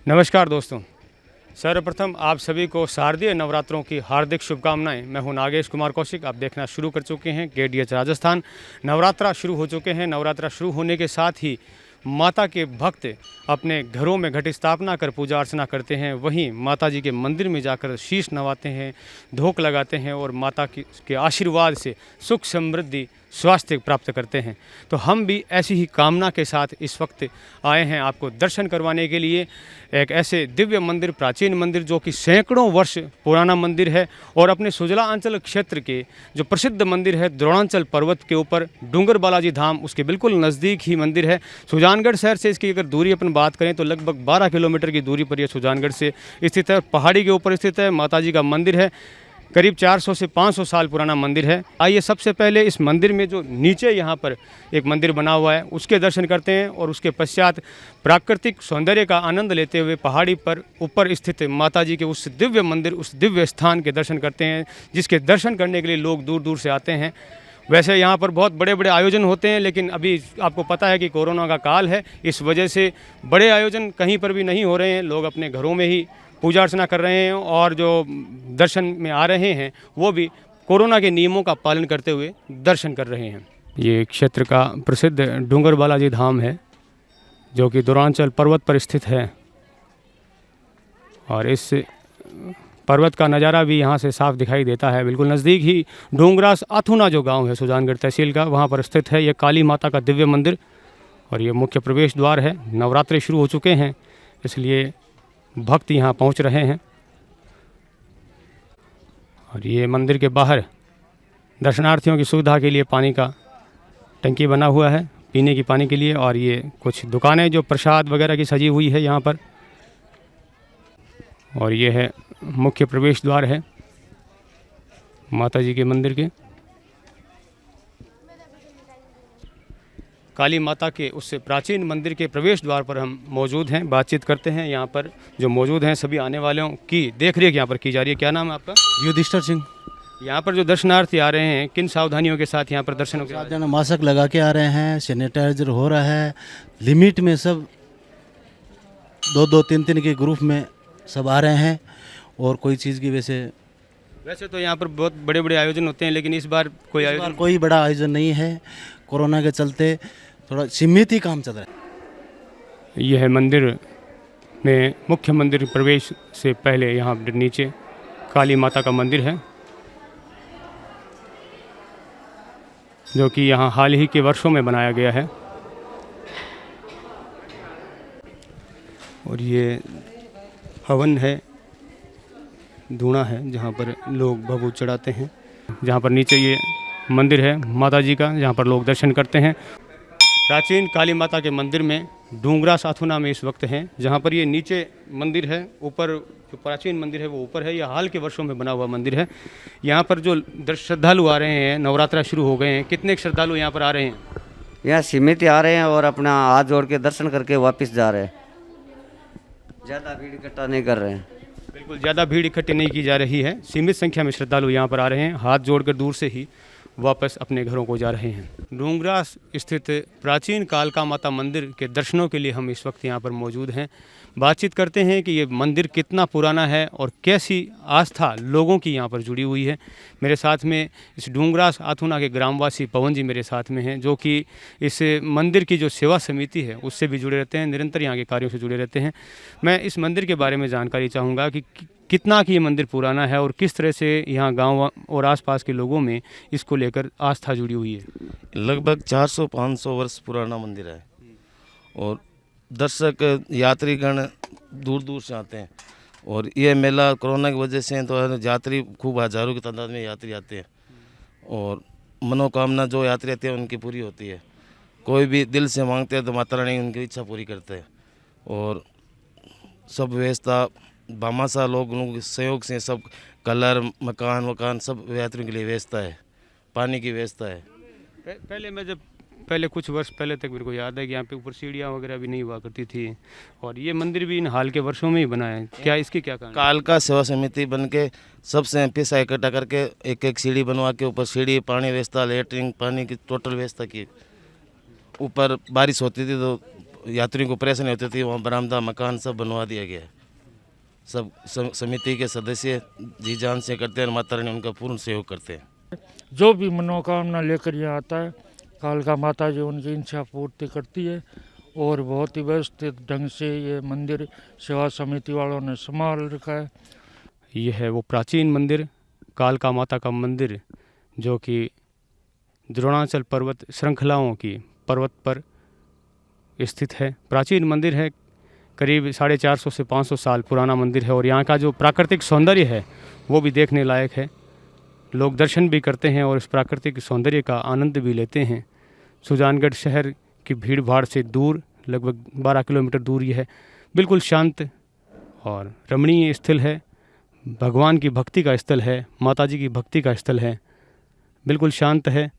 नमस्कार दोस्तों, सर्वप्रथम आप सभी को शारदीय नवरात्रों की हार्दिक शुभकामनाएं। मैं हूं नागेश कुमार कौशिक। आप देखना शुरू कर चुके हैं KDH राजस्थान। नवरात्रा शुरू हो चुके हैं। नवरात्रा शुरू होने के साथ ही माता के भक्त अपने घरों में घट स्थापना कर पूजा अर्चना करते हैं, वहीं माता जी के मंदिर में जाकर शीश नवाते हैं, धोक लगाते हैं और माता के आशीर्वाद से सुख समृद्धि स्वास्थ्य प्राप्त करते हैं। तो हम भी ऐसी ही कामना के साथ इस वक्त आए हैं आपको दर्शन करवाने के लिए एक ऐसे दिव्य मंदिर, प्राचीन मंदिर जो कि सैकड़ों वर्ष पुराना मंदिर है और अपने सुजला अंचल क्षेत्र के जो प्रसिद्ध मंदिर है द्रोणांचल पर्वत के ऊपर डूंगर बालाजी धाम, उसके बिल्कुल नज़दीक ही मंदिर है। सुजानगढ़ शहर से इसकी अगर दूरी अपन बात करें तो लगभग 12 किलोमीटर की दूरी पर यह सुजानगढ़ से स्थित है। पहाड़ी के ऊपर स्थित है। माता जी का मंदिर है। करीब 400 से 500 साल पुराना मंदिर है। आइए सबसे पहले इस मंदिर में जो नीचे यहाँ पर एक मंदिर बना हुआ है उसके दर्शन करते हैं और उसके पश्चात प्राकृतिक सौंदर्य का आनंद लेते हुए पहाड़ी पर ऊपर स्थित माता जी के उस दिव्य मंदिर, उस दिव्य स्थान के दर्शन करते हैं, जिसके दर्शन करने के लिए लोग दूर दूर से आते हैं। वैसे यहाँ पर बहुत बड़े बड़े आयोजन होते हैं, लेकिन अभी आपको पता है कि कोरोना का काल है, इस वजह से बड़े आयोजन कहीं पर भी नहीं हो रहे हैं। लोग अपने घरों में ही पूजा अर्चना कर रहे हैं और जो दर्शन में आ रहे हैं वो भी कोरोना के नियमों का पालन करते हुए दर्शन कर रहे हैं। ये क्षेत्र का प्रसिद्ध डूंगर बालाजी धाम है जो कि द्रोणांचल पर्वत पर स्थित है और इस पर्वत का नज़ारा भी यहाँ से साफ दिखाई देता है। बिल्कुल नज़दीक ही डोंगरास अथुना जो गांव है सुजानगढ़ तहसील का, वहाँ पर स्थित है ये काली माता का दिव्य मंदिर और ये मुख्य प्रवेश द्वार है। नवरात्रि शुरू हो चुके हैं इसलिए भक्त यहाँ पहुँच रहे हैं और ये मंदिर के बाहर दर्शनार्थियों की सुविधा के लिए पानी का टंकी बना हुआ है पीने की पानी के लिए, और ये कुछ दुकानें जो प्रसाद वगैरह की सजी हुई है यहाँ पर, और ये है मुख्य प्रवेश द्वार है माता जी के मंदिर के। काली माता के उस प्राचीन मंदिर के प्रवेश द्वार पर हम मौजूद हैं, बातचीत करते हैं। यहाँ पर जो मौजूद हैं सभी आने वालों की देख रेख यहाँ पर की जा रही है। क्या नाम है आपका? युधिष्ठिर सिंह। यहाँ पर जो दर्शनार्थी आ रहे हैं किन सावधानियों के साथ यहाँ पर दर्शन हो? साथ जाना मास्क लगा के आ रहे हैं, सैनिटाइजर हो रहा है, लिमिट में सब 2-2, 3-3 के ग्रुप में सब आ रहे हैं और कोई चीज़ की वैसे तो यहाँ पर बहुत बड़े बड़े आयोजन होते हैं, लेकिन इस बार कोई बड़ा आयोजन नहीं है। कोरोना के चलते थोड़ा सीमित ही काम चल रहा है। यह मंदिर में मुख्य मंदिर प्रवेश से पहले यहाँ नीचे काली माता का मंदिर है जो कि यहाँ हाल ही के वर्षों में बनाया गया है। और ये हवन है, धूना है जहाँ पर लोग भभूत चढ़ाते हैं। जहाँ पर नीचे ये मंदिर है माता जी का जहाँ पर लोग दर्शन करते हैं। प्राचीन काली माता के मंदिर में डूंगरा साथुना में इस वक्त हैं, जहाँ पर ये नीचे मंदिर है, ऊपर जो प्राचीन मंदिर है वो ऊपर है। यह हाल के वर्षों में बना हुआ मंदिर है। यहाँ पर जो श्रद्धालु आ रहे हैं, नवरात्रा शुरू हो गए हैं, कितने श्रद्धालु यहाँ पर आ रहे हैं? यहाँ सीमित आ रहे हैं और अपना हाथ जोड़ के दर्शन करके वापस जा रहे हैं। ज़्यादा भीड़ इकट्ठा नहीं कर रहे हैं। बिल्कुल ज़्यादा भीड़ इकट्ठी नहीं की जा रही है। सीमित संख्या में श्रद्धालु यहाँ पर आ रहे हैं, हाथ जोड़कर दूर से ही वापस अपने घरों को जा रहे हैं। डूंगरा स्थित प्राचीन कालका माता मंदिर के दर्शनों के लिए हम इस वक्त यहाँ पर मौजूद हैं। बातचीत करते हैं कि ये मंदिर कितना पुराना है और कैसी आस्था लोगों की यहाँ पर जुड़ी हुई है। मेरे साथ में इस डूंगरा आथुना के ग्रामवासी पवन जी मेरे साथ में हैं, जो कि इस मंदिर की जो सेवा समिति है उससे भी जुड़े रहते हैं, निरंतर यहाँ के कार्यों से जुड़े रहते हैं। मैं इस मंदिर के बारे में जानकारी चाहूँगा कि कितना कि ये मंदिर पुराना है और किस तरह से यहाँ गांव और आसपास के लोगों में इसको लेकर आस्था जुड़ी हुई है। लगभग 400-500 वर्ष पुराना मंदिर है और दर्शक यात्रीगण दूर दूर से आते हैं। और ये मेला कोरोना की वजह से तो यात्री खूब हज़ारों की तादाद में यात्री आते हैं और मनोकामना जो यात्री आते हैं उनकी पूरी होती है। कोई भी दिल से मांगते हैं तो माता रानी उनकी इच्छा पूरी करते हैं। और सब व्यवस्था भामाशाह लोगों के सहयोग से सब कलर मकान सब यात्रियों के लिए व्यवस्था है, पानी की व्यवस्था है। पहले कुछ वर्ष पहले तक मेरे को याद है कि यहाँ पे ऊपर सीढ़ियाँ वगैरह भी नहीं हुआ करती थी और ये मंदिर भी इन हाल के वर्षों में ही बना है। क्या इसकी क्या कारण? कालका सेवा समिति बन के सबसे पैसा इकट्ठा करके एक सीढ़ी बनवा के ऊपर सीढ़ी, पानी व्यवस्था, लेटरिन, पानी की टोटल व्यवस्था की। ऊपर बारिश होती थी तो यात्रियों को परेशानी नहीं होती थी, वहाँ बरामदा मकान सब बनवा दिया गया है। सब समिति के सदस्य जी जान से करते हैं और माता रानी उनका पूर्ण सहयोग करते हैं। जो भी मनोकामना लेकर यहाँ आता है, कालका माता जी उनकी इच्छा पूर्ति करती है। और बहुत ही व्यवस्थित ढंग से ये मंदिर सेवा समिति वालों ने संभाल रखा है। ये है वो प्राचीन मंदिर, कालका माता का मंदिर, जो कि द्रोणाचल पर्वत श्रृंखलाओं की पर्वत पर स्थित है। प्राचीन मंदिर है, करीब 450 से 500 साल पुराना मंदिर है। और यहाँ का जो प्राकृतिक सौंदर्य है वो भी देखने लायक है। लोग दर्शन भी करते हैं और इस प्राकृतिक सौंदर्य का आनंद भी लेते हैं। सुजानगढ़ शहर की भीड़ भाड़ से दूर, लगभग 12 किलोमीटर दूर ये है। बिल्कुल शांत और रमणीय स्थल है। भगवान की भक्ति का स्थल है, माता जी की भक्ति का स्थल है। बिल्कुल शांत है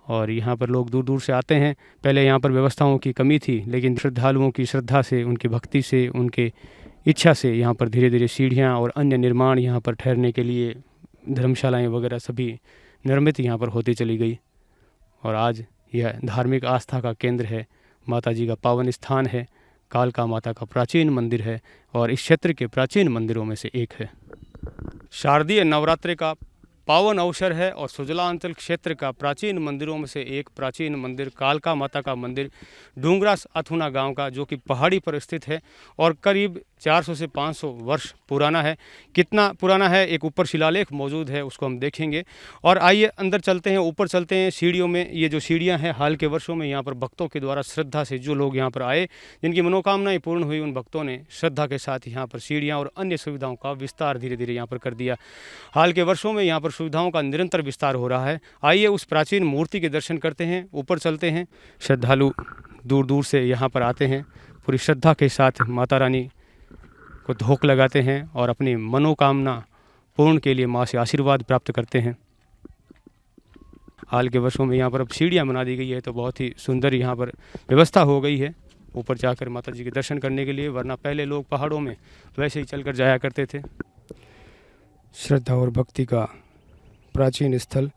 और यहाँ पर लोग दूर दूर से आते हैं। पहले यहाँ पर व्यवस्थाओं की कमी थी, लेकिन श्रद्धालुओं की श्रद्धा से, उनकी भक्ति से, उनके इच्छा से यहाँ पर धीरे धीरे सीढ़ियाँ और अन्य निर्माण, यहाँ पर ठहरने के लिए धर्मशालाएँ वगैरह सभी निर्मित यहाँ पर होती चली गई। और आज यह धार्मिक आस्था का केंद्र है, माता जी का पावन स्थान है, कालका माता का प्राचीन मंदिर है और इस क्षेत्र के प्राचीन मंदिरों में से एक है। शारदीय नवरात्रि का पावन अवसर है और सुजलांचल क्षेत्र का प्राचीन मंदिरों में से एक प्राचीन मंदिर कालका माता का मंदिर डूंगरास अथुना गांव का, जो कि पहाड़ी पर स्थित है और करीब 400 से 500 वर्ष पुराना है। कितना पुराना है, एक ऊपर शिलालेख मौजूद है, उसको हम देखेंगे। और आइए अंदर चलते हैं, ऊपर चलते हैं। सीढ़ियों में, ये जो सीढ़ियां हैं, हाल के वर्षों में यहाँ पर भक्तों के द्वारा श्रद्धा से जो लोग यहाँ पर आए, जिनकी मनोकामनाएं पूर्ण हुई, उन भक्तों ने श्रद्धा के साथ यहाँ पर सीढ़ियाँ और अन्य सुविधाओं का विस्तार धीरे धीरे यहाँ पर कर दिया। हाल के वर्षों में यहाँ पर सुविधाओं का निरंतर विस्तार हो रहा है। आइए उस प्राचीन मूर्ति के दर्शन करते हैं, ऊपर चलते हैं। श्रद्धालु दूर दूर से यहाँ पर आते हैं, पूरी श्रद्धा के साथ माता रानी को धोख लगाते हैं और अपनी मनोकामना पूर्ण के लिए माँ से आशीर्वाद प्राप्त करते हैं। हाल के वर्षों में यहाँ पर अब सीढ़ियाँ बना दी गई है, तो बहुत ही सुंदर यहाँ पर व्यवस्था हो गई है ऊपर जाकर माता जी के दर्शन करने के लिए। वरना पहले लोग पहाड़ों में वैसे ही चलकर जाया करते थे। श्रद्धा और भक्ति का प्राचीन स्थल।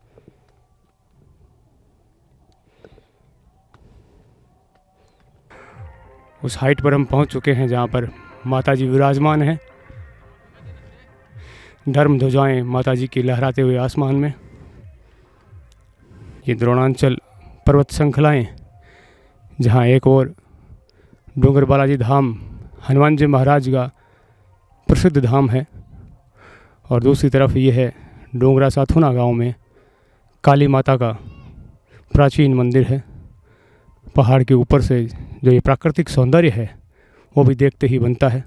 उस हाइट पर हम पहुंच चुके हैं जहां पर माता जी विराजमान हैं। धर्म ध्वजाएं माता जी की लहराते हुए आसमान में। ये द्रोणांचल पर्वत श्रृंखलाएं, जहां एक और डूंगर बालाजी धाम हनुमान जी महाराज का प्रसिद्ध धाम है और दूसरी तरफ ये है डूंगरास अथुना गांव में काली माता का प्राचीन मंदिर है। पहाड़ के ऊपर से जो ये प्राकृतिक सौंदर्य है वो भी देखते ही बनता है।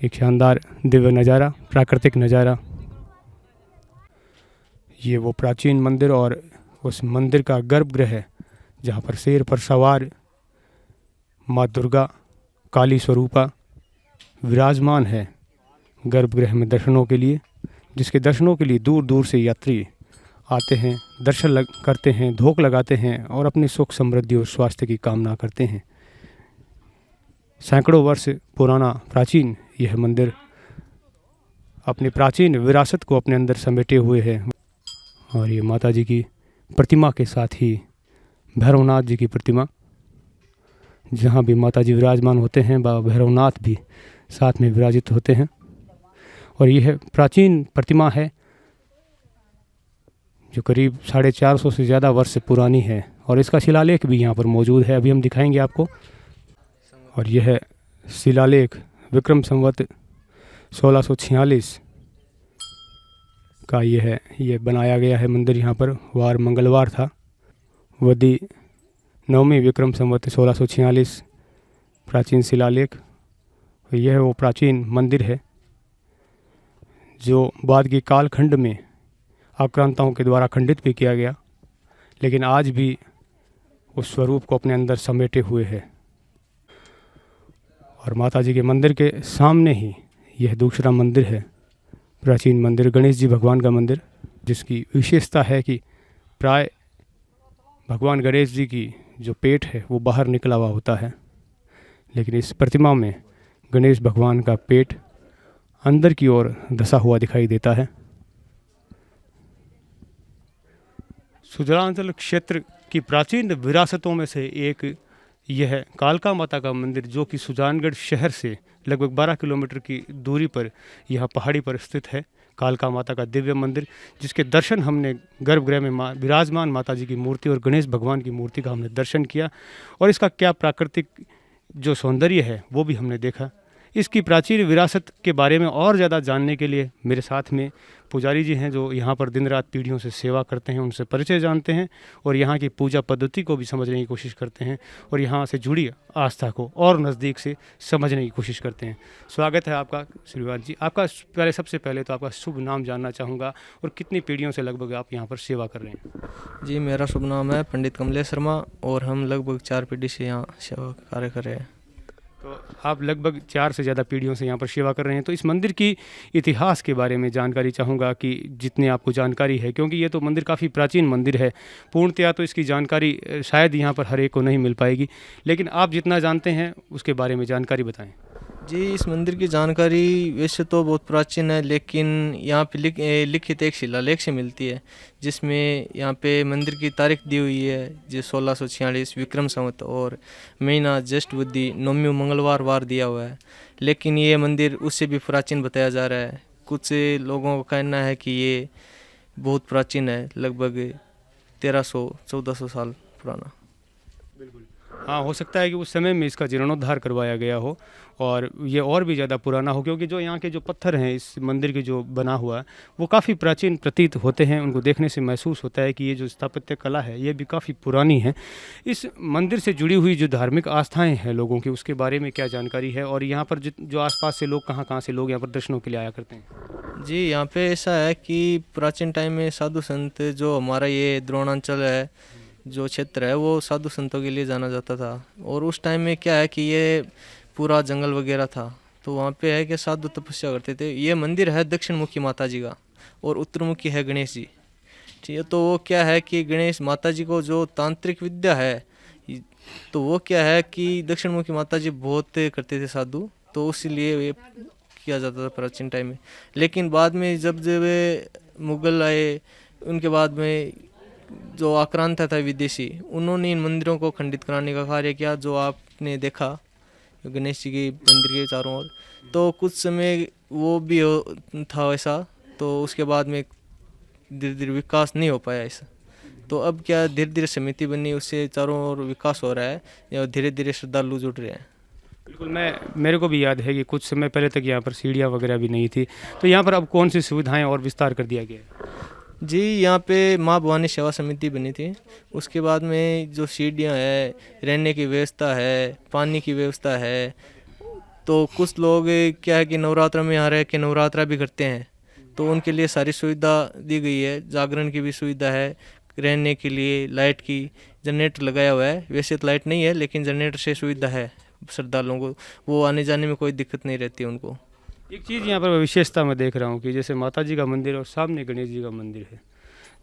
एक शानदार दिव्य नज़ारा, प्राकृतिक नज़ारा। ये वो प्राचीन मंदिर और उस मंदिर का गर्भगृह है जहाँ पर शेर पर सवार माँ दुर्गा काली स्वरूपा विराजमान है गर्भगृह में दर्शनों के लिए, जिसके दर्शनों के लिए दूर दूर से यात्री आते हैं, दर्शन करते हैं, धोख लगाते हैं और अपनी सुख समृद्धि और स्वास्थ्य की कामना करते हैं। सैकड़ों वर्ष पुराना प्राचीन यह मंदिर अपनी प्राचीन विरासत को अपने अंदर समेटे हुए है। और ये माता जी की प्रतिमा के साथ ही भैरवनाथ जी की प्रतिमा, जहाँ भी माता जी विराजमान होते हैं बाबा भैरवनाथ भी साथ में विराजित होते हैं। और यह प्राचीन प्रतिमा है जो करीब 450 से ज़्यादा वर्ष पुरानी है और इसका शिलालेख भी यहाँ पर मौजूद है, अभी हम दिखाएंगे आपको। और यह शिलालेख विक्रम संवत 1646 का ये बनाया गया है मंदिर। यहाँ पर वार मंगलवार था, वदी नवमी विक्रम संवत 1646 प्राचीन शिलालेख। यह वो प्राचीन मंदिर है जो बाद के कालखंड में आक्रांताओं के द्वारा खंडित भी किया गया, लेकिन आज भी उस स्वरूप को अपने अंदर समेटे हुए है। और माता जी के मंदिर के सामने ही यह दूसरा मंदिर है, प्राचीन मंदिर गणेश जी भगवान का मंदिर, जिसकी विशेषता है कि प्राय भगवान गणेश जी की जो पेट है वो बाहर निकला हुआ होता है, लेकिन इस प्रतिमा में गणेश भगवान का पेट अंदर की ओर धंसा हुआ दिखाई देता है। सुजलांचल क्षेत्र की प्राचीन विरासतों में से एक यह कालका माता का मंदिर, जो कि सुजानगढ़ शहर से लगभग 12 किलोमीटर की दूरी पर यह पहाड़ी पर स्थित है। कालका माता का दिव्य मंदिर, जिसके दर्शन हमने गर्भगृह में विराजमान माता जी की मूर्ति और गणेश भगवान की मूर्ति का हमने दर्शन किया, और इसका क्या प्राकृतिक जो सौंदर्य है वो भी हमने देखा। इसकी प्राचीन विरासत के बारे में और ज़्यादा जानने के लिए मेरे साथ में पुजारी जी हैं, जो यहाँ पर दिन रात पीढ़ियों से सेवा करते हैं, उनसे परिचय जानते हैं और यहाँ की पूजा पद्धति को भी समझने की कोशिश करते हैं और यहाँ से जुड़ी आस्था को और नज़दीक से समझने की कोशिश करते हैं। स्वागत है आपका श्रीवास जी। आपका सबसे पहले तो आपका शुभ नाम जानना चाहूँगा और कितनी पीढ़ियों से लगभग आप यहाँ पर सेवा कर रहे हैं? जी, मेरा शुभ नाम है पंडित कमलेश शर्मा और हम लगभग 4 पीढ़ी से यहाँ सेवा कार्य कर रहे हैं। तो आप लगभग 4 से ज़्यादा पीढ़ियों से यहाँ पर सेवा कर रहे हैं। तो इस मंदिर की इतिहास के बारे में जानकारी चाहूँगा कि जितने आपको जानकारी है, क्योंकि ये तो मंदिर काफ़ी प्राचीन मंदिर है, पूर्णतया तो इसकी जानकारी शायद यहाँ पर हर एक को नहीं मिल पाएगी, लेकिन आप जितना जानते हैं उसके बारे में जानकारी बताएं। जी, इस मंदिर की जानकारी वैसे तो बहुत प्राचीन है, लेकिन यहाँ पे लिखित एक शिलालेख से मिलती है, जिसमें यहाँ पे मंदिर की तारीख दी हुई है जो 1646 विक्रम संवत और महीना ज्येष्ठ बुद्धि 9वें मंगलवार वार दिया हुआ है। लेकिन ये मंदिर उससे भी प्राचीन बताया जा रहा है। कुछ लोगों का कहना है कि ये बहुत प्राचीन है, लगभग 1300-1400 साल पुराना। बिल्कुल, हाँ, हो सकता है कि उस समय में इसका जीर्णोद्धार करवाया गया हो और ये और भी ज़्यादा पुराना हो, क्योंकि जो यहाँ के जो पत्थर हैं इस मंदिर के जो बना हुआ है वो काफ़ी प्राचीन प्रतीत होते हैं। उनको देखने से महसूस होता है कि ये जो स्थापत्य कला है ये भी काफ़ी पुरानी है। इस मंदिर से जुड़ी हुई जो धार्मिक आस्थाएं हैं लोगों की, उसके बारे में क्या जानकारी है, और यहाँ पर जो आसपास से लोग कहाँ से लोग यहाँ पर दर्शनों के लिए आया करते हैं? जी, यहाँ पे ऐसा है कि प्राचीन टाइम में साधु संत, जो हमारा ये द्रोणांचल है, जो क्षेत्र है, वो साधु संतों के लिए जाना जाता था। और उस टाइम में क्या है कि ये पूरा जंगल वगैरह था, तो वहाँ पे है कि साधु तपस्या करते थे। ये मंदिर है दक्षिण मुखी माता जी का और उत्तर मुखी है गणेश जी। ठीक है, तो वो क्या है कि गणेश माता जी को जो तांत्रिक विद्या है, तो वो क्या है कि दक्षिण मुखी माता जी बहुत करते थे साधु, तो इसलिए ये किया जाता था प्राचीन टाइम में। लेकिन बाद में जब मुगल आए, उनके बाद में जो आक्रांता था विदेशी, उन्होंने इन मंदिरों को खंडित कराने का कार्य किया, जो आपने देखा गणेश जी के मंदिर के चारों ओर। तो कुछ समय वो भी था वैसा, तो उसके बाद में धीरे धीरे विकास नहीं हो पाया ऐसा। तो अब क्या धीरे धीरे समिति बनी, उससे चारों ओर विकास हो रहा है या धीरे धीरे श्रद्धालु जुड़ रहे हैं। बिल्कुल, मेरे को भी याद है कि कुछ समय पहले तक यहाँ पर सीढ़ियाँ वगैरह भी नहीं थी। तो यहाँ पर अब कौन सी सुविधाएं और विस्तार कर दिया गया है? जी, यहाँ पे माँ भवानी सेवा समिति बनी थी। उसके बाद में जो सीढ़ियाँ है, रहने की व्यवस्था है, पानी की व्यवस्था है। तो कुछ लोग क्या है कि नवरात्र में यहाँ रह के नवरात्रा भी करते हैं, तो उनके लिए सारी सुविधा दी गई है। जागरण की भी सुविधा है, रहने के लिए लाइट की, जनरेटर लगाया हुआ है। वैसे तो लाइट नहीं है, लेकिन जनरेटर से सुविधा है श्रद्धालुओं को, वो आने जाने में कोई दिक्कत नहीं रहती उनको। एक चीज़ यहाँ पर विशेषता मैं देख रहा हूँ कि जैसे माता जी का मंदिर और सामने गणेश जी का मंदिर है,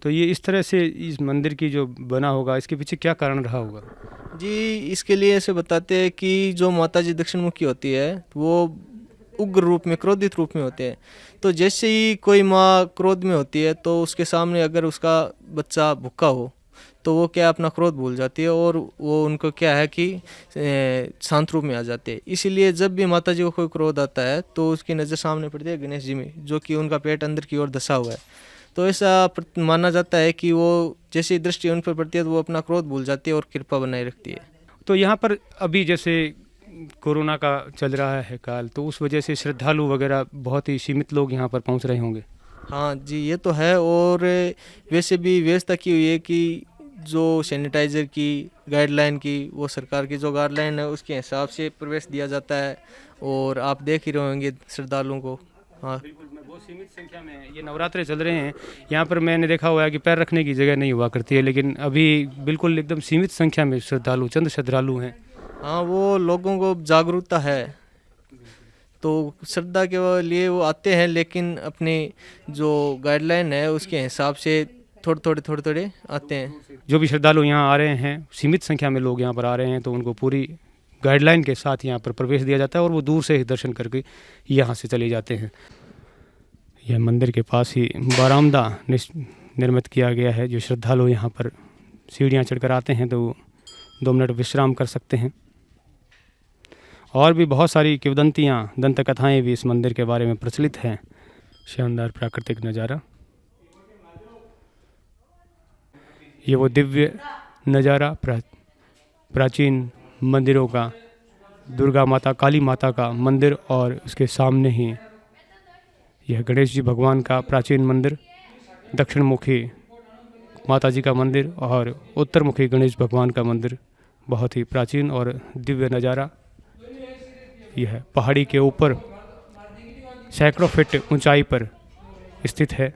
तो ये इस तरह से इस मंदिर की जो बना होगा, इसके पीछे क्या कारण रहा होगा? जी, इसके लिए ऐसे बताते हैं कि जो माता जी दक्षिण मुखी होती है वो उग्र रूप में, क्रोधित रूप में होते हैं। तो जैसे ही कोई माँ क्रोध में होती है, तो उसके सामने अगर उसका बच्चा भूखा हो, तो वो क्या अपना क्रोध भूल जाती है और वो उनको क्या है कि शांत रूप में आ जाते हैं। इसीलिए जब भी माता जी को कोई क्रोध आता है, तो उसकी नज़र सामने पड़ती है गणेश जी में, जो कि उनका पेट अंदर की ओर धंसा हुआ है। तो ऐसा माना जाता है कि वो जैसी दृष्टि उन पर पड़ती है, तो वो अपना क्रोध भूल जाती है और कृपा बनाए रखती है। तो यहाँ पर अभी जैसे कोरोना का चल रहा है काल, तो उस वजह से श्रद्धालु वगैरह बहुत ही सीमित लोग यहाँ पर पहुँच रहे होंगे। हाँ जी, ये तो है। और वैसे भी व्यवस्था की हुई है कि जो सैनिटाइज़र की गाइडलाइन की, वो सरकार की जो गाइडलाइन है उसके हिसाब से प्रवेश दिया जाता है। और आप देख ही रहे होंगे श्रद्धालुओं को। हाँ बिल्कुल, मैं बहुत सीमित संख्या में, ये नवरात्रे चल रहे हैं, यहाँ पर मैंने देखा हुआ है कि पैर रखने की जगह नहीं हुआ करती है, लेकिन अभी बिल्कुल एकदम सीमित संख्या में श्रद्धालु, चंद श्रद्धालु हैं। हाँ, वो लोगों को जागरूकता है, तो श्रद्धा के लिए वो आते हैं, लेकिन अपनी जो गाइडलाइन है उसके हिसाब से थोड़े थोड़े आते हैं। जो भी श्रद्धालु यहाँ आ रहे हैं, सीमित संख्या में लोग यहाँ पर आ रहे हैं, तो उनको पूरी गाइडलाइन के साथ यहाँ पर प्रवेश दिया जाता है और वो दूर से ही दर्शन करके यहाँ से चले जाते हैं। यह मंदिर के पास ही बरामदा निर्मित किया गया है, जो श्रद्धालु यहाँ पर सीढ़ियाँ चढ़कर आते हैं तो 2 मिनट विश्राम कर सकते हैं। और भी बहुत सारी किंवदंतियाँ, दंत कथाएँ भी इस मंदिर के बारे में प्रचलित हैं। शानदार प्राकृतिक नज़ारा, ये वो दिव्य नज़ारा प्राचीन मंदिरों का, दुर्गा माता, काली माता का मंदिर, और उसके सामने ही यह गणेश जी भगवान का प्राचीन मंदिर, दक्षिण मुखी माता जी का मंदिर और उत्तर मुखी गणेश भगवान का मंदिर। बहुत ही प्राचीन और दिव्य नज़ारा। यह पहाड़ी के ऊपर सैकड़ों फीट ऊंचाई पर स्थित है।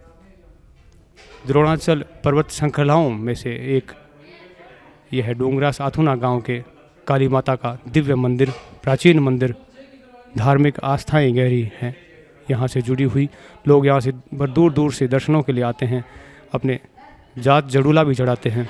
द्रोणाचल पर्वत श्रृंखलाओं में से एक यह डोंगरास आथुना गांव के काली माता का दिव्य मंदिर, प्राचीन मंदिर। धार्मिक आस्थाएं गहरी हैं यहाँ से जुड़ी हुई। लोग यहाँ से दूर दूर से दर्शनों के लिए आते हैं, अपने जात जड़ूला भी चढ़ाते हैं।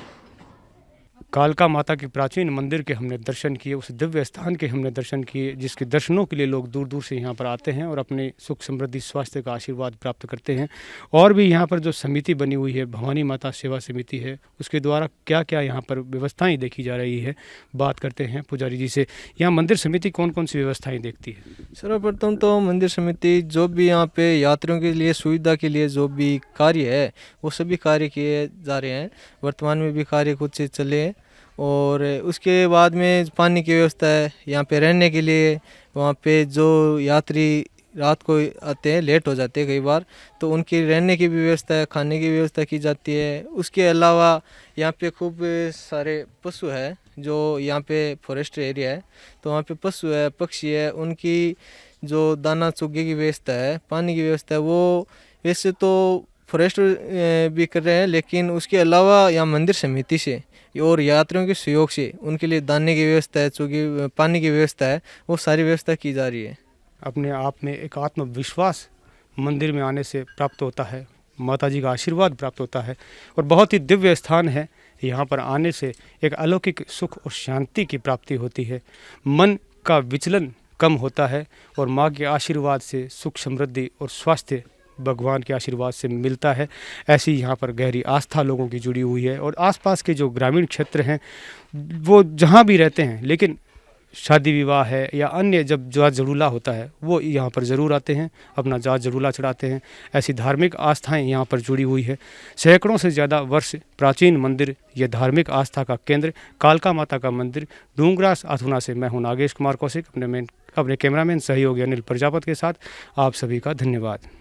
कालका माता के प्राचीन मंदिर के हमने दर्शन किए, उस दिव्य स्थान के हमने दर्शन किए, जिसके दर्शनों के लिए लोग दूर दूर से यहाँ पर आते हैं और अपने सुख समृद्धि स्वास्थ्य का आशीर्वाद प्राप्त करते हैं। और भी यहाँ पर जो समिति बनी हुई है, भवानी माता सेवा समिति है, उसके द्वारा क्या क्या यहाँ पर व्यवस्थाएं देखी जा रही है, बात करते हैं पुजारी जी से। यहाँ मंदिर समिति कौन कौन सी व्यवस्थाएँ देखती है? सर्वप्रथम तो मंदिर समिति जो भी यहाँ पे यात्रियों के लिए सुविधा के लिए जो भी कार्य है वो सभी कार्य किए जा रहे हैं। वर्तमान में भी कार्य कुछ चले हैं। और उसके बाद में पानी की व्यवस्था है, यहाँ पे रहने के लिए। वहाँ पे जो यात्री रात को आते हैं, लेट हो जाते हैं कई बार, तो उनकी रहने की भी व्यवस्था है, खाने की व्यवस्था की जाती है। उसके अलावा यहाँ पे खूब सारे पशु है, जो यहाँ पे फॉरेस्ट एरिया है, तो वहाँ पे पशु है, पक्षी है, उनकी जो दाना चुगे की व्यवस्था है, पानी की व्यवस्था है, वो वैसे तो फॉरेस्ट भी कर रहे हैं, लेकिन उसके अलावा यहाँ मंदिर समिति से और यात्रियों के सहयोग से उनके लिए दाने की व्यवस्था है, चुगी पानी की व्यवस्था है, वो सारी व्यवस्था की जा रही है। अपने आप में एक आत्मविश्वास मंदिर में आने से प्राप्त होता है, माता जी का आशीर्वाद प्राप्त होता है और बहुत ही दिव्य स्थान है। यहाँ पर आने से एक अलौकिक सुख और शांति की प्राप्ति होती है, मन का विचलन कम होता है और माँ के आशीर्वाद से सुख समृद्धि और स्वास्थ्य भगवान के आशीर्वाद से मिलता है। ऐसी यहाँ पर गहरी आस्था लोगों की जुड़ी हुई है। और आसपास के जो ग्रामीण क्षेत्र हैं वो जहाँ भी रहते हैं, लेकिन शादी विवाह है या अन्य जब जात जड़ूला होता है वो यहाँ पर ज़रूर आते हैं, अपना जात जड़ूला चढ़ाते हैं। ऐसी धार्मिक आस्थाएं यहाँ पर जुड़ी हुई है। सैकड़ों से ज़्यादा वर्ष प्राचीन मंदिर, यह धार्मिक आस्था का केंद्र कालका माता का मंदिर, डूंगरास अथुना से मैं हूँ नागेश कुमार कौशिक, अपने कैमरामैन सहयोगी अनिल प्रजापत के साथ। आप सभी का धन्यवाद।